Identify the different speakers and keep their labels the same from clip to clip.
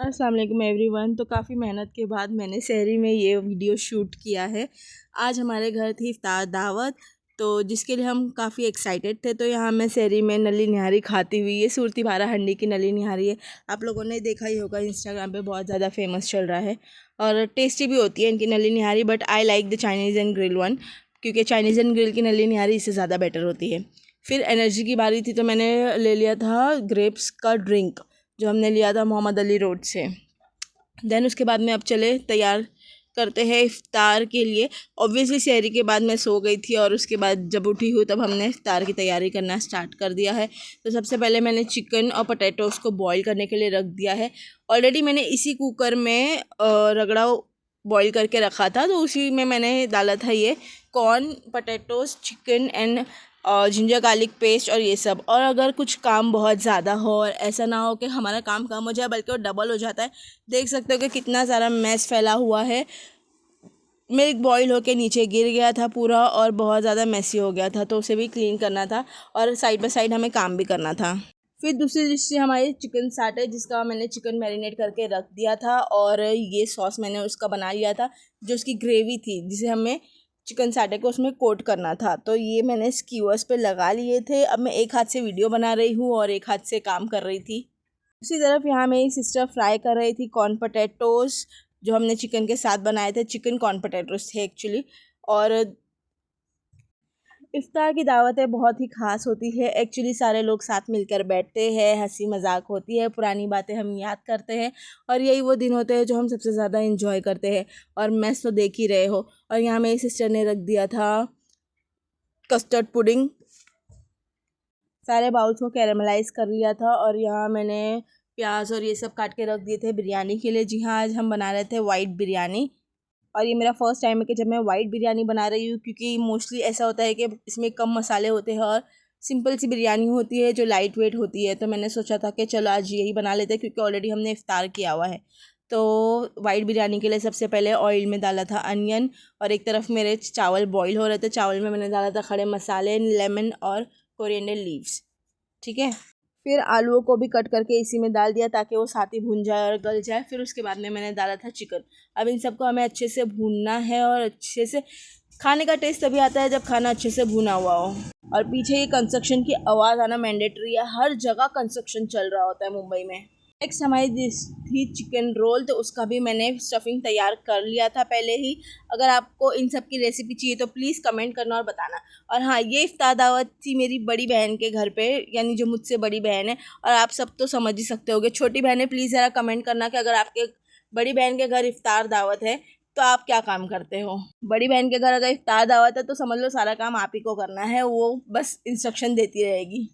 Speaker 1: अस्सलाम वालेकुम एवरीवन। तो काफ़ी मेहनत के बाद मैंने शहरी में ये वीडियो शूट किया है। आज हमारे घर थी इफ्तार दावत, तो जिसके लिए हम काफ़ी एक्साइटेड थे। तो यहाँ मैं शहरी में नली निहारी खाती हुई, ये सूरती बारा हंडी की नली निहारी है। आप लोगों ने देखा ही होगा, इंस्टाग्राम पे बहुत ज़्यादा फेमस चल रहा है और टेस्टी भी होती है इनकी nalli nihari. But I like the Chinese and grill one, क्योंकि चाइनीज़ एंड ग्रिल की नली निहारी इससे ज़्यादा बेटर होती है। फिर एनर्जी की बारी थी, तो मैंने ले लिया था ग्रेप्स का ड्रिंक, जो हमने लिया था मोहम्मद अली रोड से। देन उसके बाद में अब चले तैयार करते हैं इफ़्तार के लिए। ऑब्वियसली शहरी के बाद मैं सो गई थी और उसके बाद जब उठी हूँ तब हमने इफ़्तार की तैयारी करना स्टार्ट कर दिया है। तो सबसे पहले मैंने चिकन और पोटैटोज़ को बॉईल करने के लिए रख दिया है। ऑलरेडी मैंने इसी कुकर में रगड़ा बॉईल करके रखा था, तो उसी में मैंने डाला था ये corn, potatoes, chicken and ginger garlic paste और ये सब। और अगर कुछ काम बहुत ज़्यादा हो और ऐसा ना हो कि हमारा काम कम हो जाए बल्कि वो डबल हो जाता है, देख सकते हो कि कितना सारा मैस फैला हुआ है। मिल्क बॉईल होके नीचे गिर गया था पूरा और बहुत ज़्यादा मैसी हो गया था, तो उसे भी क्लीन करना था और साइड बाय साइड हमें काम भी करना था। फिर दूसरी डिश थी हमारी चिकन साटे, जिसका मैंने चिकन मैरिनेट करके रख दिया था और ये सॉस मैंने उसका बना लिया था, जो उसकी ग्रेवी थी जिसे हमें चिकन साटे को उसमें कोट करना था। तो ये मैंने स्कीवर्स पे लगा लिए थे। अब मैं एक हाथ से वीडियो बना रही हूँ और एक हाथ से काम कर रही थी। दूसरी तरफ यहाँ मेरी सिस्टर फ्राई कर रही थी कॉर्न पोटैटोज़, जो हमने चिकन के साथ बनाए थे। चिकन कॉर्न पोटैटोज़ थे एक्चुअली। और इफ्तार की दावतें बहुत ही ख़ास होती है एक्चुअली। सारे लोग साथ मिलकर बैठते हैं, हंसी मजाक होती है, पुरानी बातें हम याद करते हैं और यही वो दिन होते हैं जो हम सबसे ज़्यादा इंजॉय करते हैं। और मैस तो देख ही रहे हो। और यहाँ मेरी सिस्टर ने रख दिया था कस्टर्ड पुडिंग। सारे बाउल्स को कैरेमलाइज कर लिया था और यहाँ मैंने प्याज और ये सब काट के रख दिए थे बिरयानी के लिए। जी हाँ, आज हम बना रहे थे वाइट बिरयानी और ये मेरा फर्स्ट टाइम है कि जब मैं वाइट बिरयानी बना रही हूँ, क्योंकि मोस्टली ऐसा होता है कि इसमें कम मसाले होते हैं और सिंपल सी बिरयानी होती है जो लाइट वेट होती है। तो मैंने सोचा था कि चलो आज यही बना लेते हैं, क्योंकि ऑलरेडी हमने इफ्तार किया हुआ है। तो वाइट बिरयानी के लिए सबसे पहले ऑयल में डाला था अनियन और एक तरफ मेरे चावल बॉईल हो रहे थे। चावल में मैंने डाला था खड़े मसाले, लेमन और कोरिएंडर लीव्स। ठीक है। फिर आलूओं को भी कट करके इसी में डाल दिया ताकि वो साथ ही भुन जाए और गल जाए। फिर उसके बाद में मैंने डाला था चिकन। अब इन सबको हमें अच्छे से भूनना है और अच्छे से खाने का टेस्ट तभी आता है जब खाना अच्छे से भुना हुआ हो। और पीछे ये कंस्ट्रक्शन की आवाज़ आना मैंडेटरी है, हर जगह कंस्ट्रक्शन चल रहा होता है मुंबई में। नेक्स्ट हमारी डिश थी चिकन रोल, तो उसका भी मैंने स्टफिंग तैयार कर लिया था पहले ही। अगर आपको इन सब की रेसिपी चाहिए तो प्लीज़ कमेंट करना और बताना। और हाँ, ये इफ्तार दावत थी मेरी बड़ी बहन के घर पे, यानी जो मुझसे बड़ी बहन है। और आप सब तो समझ ही सकते होगे। छोटी बहनें प्लीज़ ज़रा कमेंट करना कि अगर आपके बड़ी बहन के घर इफ्तार दावत है तो आप क्या काम करते हो। बड़ी बहन के घर अगर इफ्तार दावत है तो समझ लो सारा काम आप ही को करना है, वो बस इंस्ट्रक्शन देती रहेगी।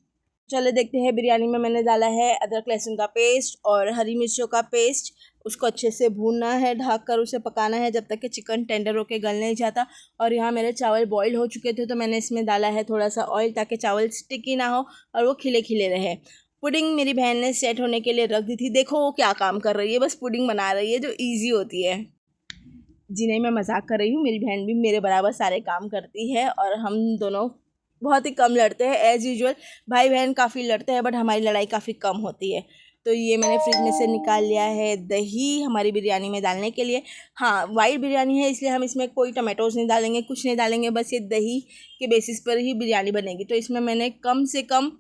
Speaker 1: चलो देखते हैं। बिरयानी में मैंने डाला है अदरक लहसुन का पेस्ट और हरी मिर्चों का पेस्ट। उसको अच्छे से भूनना है, ढक कर उसे पकाना है जब तक कि चिकन टेंडर होके गल नहीं जाता। और यहाँ मेरे चावल बॉईल हो चुके थे, तो मैंने इसमें डाला है थोड़ा सा ऑयल ताकि चावल स्टिकी ना हो और वो खिले खिले रहे। पुडिंग मेरी बहन ने सेट होने के लिए रख दी थी। देखो वो क्या काम कर रही है, बस पुडिंग बना रही है जो ईजी होती है। जी नहीं, मैं मजाक कर रही हूँ। मेरी बहन भी मेरे बराबर सारे काम करती है और हम दोनों बहुत ही कम लड़ते हैं। एज़ यूजुअल भाई बहन काफ़ी लड़ते हैं, बट हमारी लड़ाई काफ़ी कम होती है। तो ये मैंने फ्रिज में से निकाल लिया है दही हमारी बिरयानी में डालने के लिए। हाँ, वाइट बिरयानी है इसलिए हम इसमें कोई टमाटोज़ नहीं डालेंगे, कुछ नहीं डालेंगे, बस ये दही के बेसिस पर ही बिरयानी बनेगी। तो इसमें मैंने कम से कम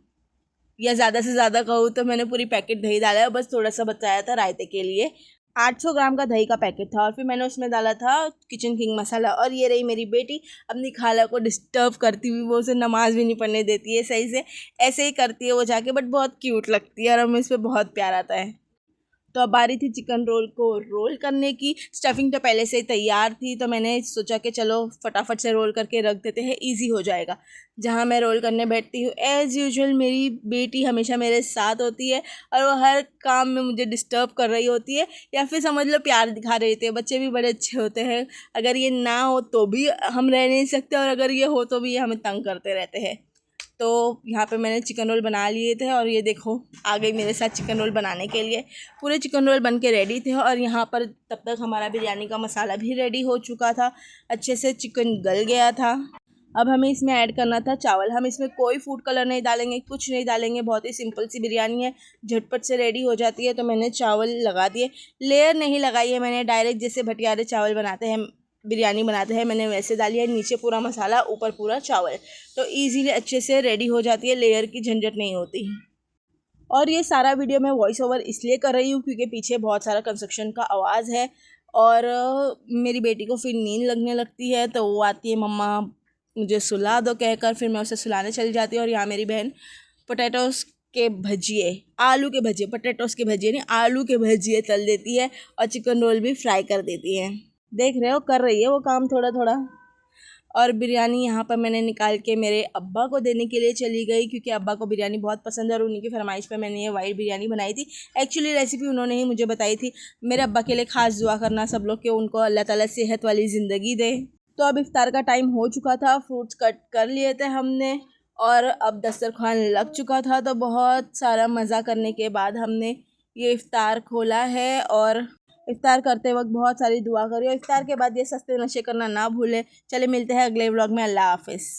Speaker 1: या ज़्यादा से ज़्यादा कहूँ तो मैंने पूरी पैकेट दही डाला है, बस थोड़ा सा बचाया था रायते के लिए। 800 ग्राम का दही का पैकेट था और फिर मैंने उसमें डाला था किचन किंग मसाला। और ये रही मेरी बेटी अपनी खाला को डिस्टर्ब करती हुई, वो उसे नमाज भी नहीं पढ़ने देती है सही से, ऐसे ही करती है वो जाके, बट बहुत क्यूट लगती है और हमें इस पर बहुत प्यार आता है। तो अब बारी थी चिकन रोल को रोल करने की। स्टफिंग तो पहले से ही तैयार थी, तो मैंने सोचा कि चलो फटाफट से रोल करके रख देते हैं, इजी हो जाएगा। जहाँ मैं रोल करने बैठती हूँ एज़ यूजुअल मेरी बेटी हमेशा मेरे साथ होती है और वो हर काम में मुझे डिस्टर्ब कर रही होती है, या फिर समझ लो प्यार दिखा रहे होते हैं। बच्चे भी बड़े अच्छे होते हैं, अगर ये ना हो तो भी हम रह नहीं सकते और अगर ये हो तो भी ये हमें तंग करते रहते हैं। तो यहाँ पे मैंने चिकन रोल बना लिए थे और ये देखो आ गई मेरे साथ चिकन रोल बनाने के लिए। पूरे चिकन रोल बन के रेडी थे और यहाँ पर तब तक हमारा बिरयानी का मसाला भी रेडी हो चुका था। अच्छे से चिकन गल गया था अब हमें इसमें ऐड करना था चावल। हम इसमें कोई फूड कलर नहीं डालेंगे, कुछ नहीं डालेंगे, बहुत ही सिंपल सी बिरयानी है, झटपट से रेडी हो जाती है। तो मैंने चावल लगा दिए, लेयर नहीं लगाई है मैंने, डायरेक्ट जैसे भटियारे चावल बनाते हैं, बिरयानी बनाते हैं, मैंने वैसे डाली है। नीचे पूरा मसाला, ऊपर पूरा चावल, तो ईज़िली अच्छे से रेडी हो जाती है, लेयर की झंझट नहीं होती। और ये सारा वीडियो मैं वॉइस ओवर इसलिए कर रही हूँ क्योंकि पीछे बहुत सारा कंस्ट्रक्शन का आवाज़ है और मेरी बेटी को फिर नींद लगने लगती है, तो वो आती है, मम्मा मुझे सुला दो कहकर, फिर मैं उसे सुलाने चली जाती हूँ। और यहाँ मेरी बहन पोटैटोस के भजिए, आलू के भजिए, पोटैटोस के भजिए नहीं, आलू के भजिए तल देती है और चिकन रोल भी फ्राई कर देती है। देख रहे हो, कर रही है वो काम थोड़ा थोड़ा। और बिरयानी यहाँ पर मैंने निकाल के मेरे अब्बा को देने के लिए चली गई क्योंकि अब्बा को बिरयानी बहुत पसंद है और उन्हीं की फरमाइश पे मैंने ये वाइट बिरयानी बनाई थी। एक्चुअली रेसिपी उन्होंने ही मुझे बताई थी। मेरे अब्बा के लिए खास दुआ करना सब लोग कि उनको अल्लाह ताला सेहत वाली ज़िंदगी दे। तो अब इफ्तार का टाइम हो चुका था, फ्रूट्स कट कर लिए थे हमने और अब दस्तरखान लग चुका था। तो बहुत सारा मज़ा करने के बाद हमने ये इफ्तार खोला है और इफ्तार करते वक्त बहुत सारी दुआ करी और इफ्तार के बाद ये सस्ते नशे करना ना भूलें। चले मिलते हैं अगले व्लॉग में। अल्लाह हाफिज़।